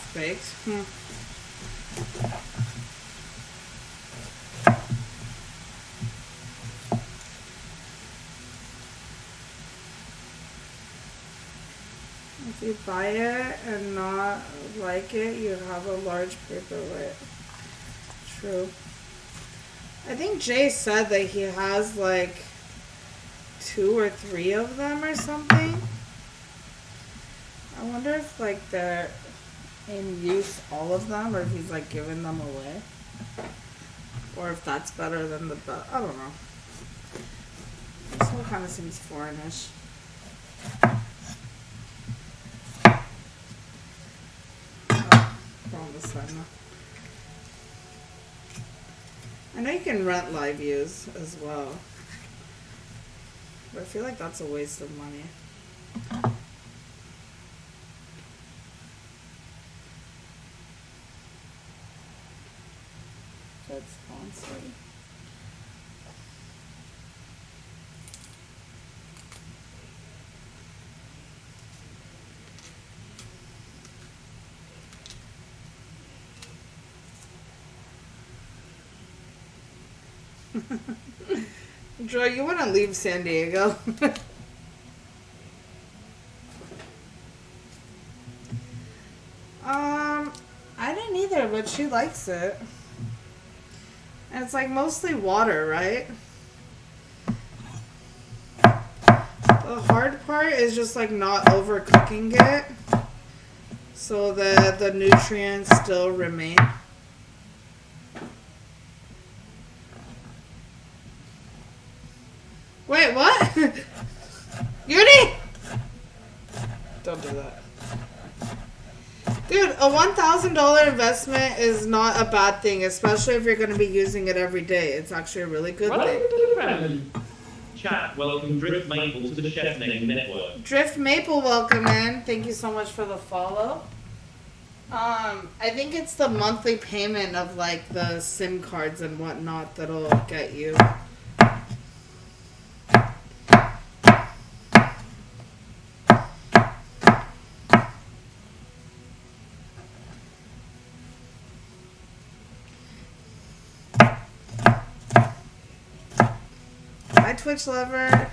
half baked. If you buy it and not like it, you have a large paperweight. True. I think Jay said that he has like 2 or 3 of them or something. I wonder if like they're in use, all of them, or if he's like giving them away. Or if that's better than the I don't know. This whole kind of seems foreignish. On the side now. I know you can rent live views as well, but I feel like that's a waste of money. That's sponsored. Joy, you want to leave San Diego? I didn't either, but she likes it. And it's like mostly water, right? The hard part is just like not overcooking it so that the nutrients still remain. Wait, what? Uni? Don't do that. Dude, a $1,000 investment is not a bad thing, especially if you're going to be using it every day. It's actually a really good thing. Chat, welcome Drift Maple to the Chef Name Network. Drift Maple, welcome in. Thank you so much for the follow. I think it's the monthly payment of like the SIM cards and whatnot that'll get you. Hi, Twitch lover.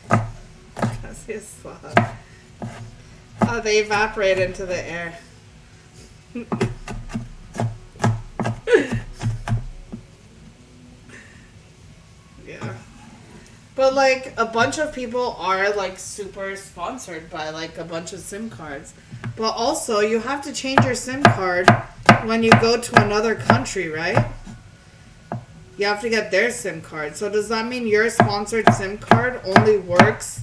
That's his slot. Oh, they evaporate into the air. Yeah. But like a bunch of people are like super sponsored by like a bunch of SIM cards. But also you have to change your SIM card when you go to another country, right? You have to get their SIM card. So does that mean your sponsored SIM card only works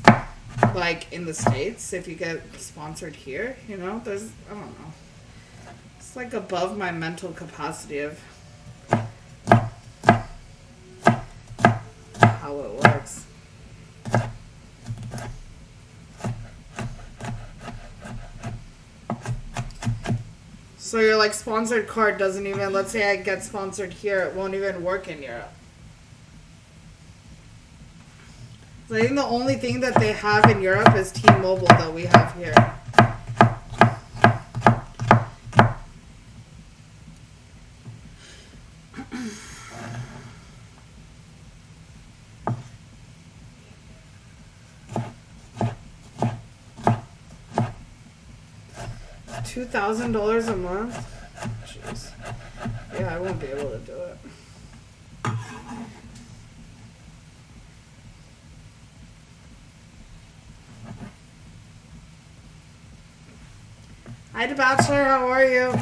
like in the States if you get sponsored here? You know, I don't know. It's like above my mental capacity of how it works. So your like sponsored card doesn't even, let's say I get sponsored here, it won't even work in Europe. So I think the only thing that they have in Europe is T-Mobile that we have here. $2,000 a month? Jeez. Yeah, I won't be able to do it. Hi, The Bachelor. How are you?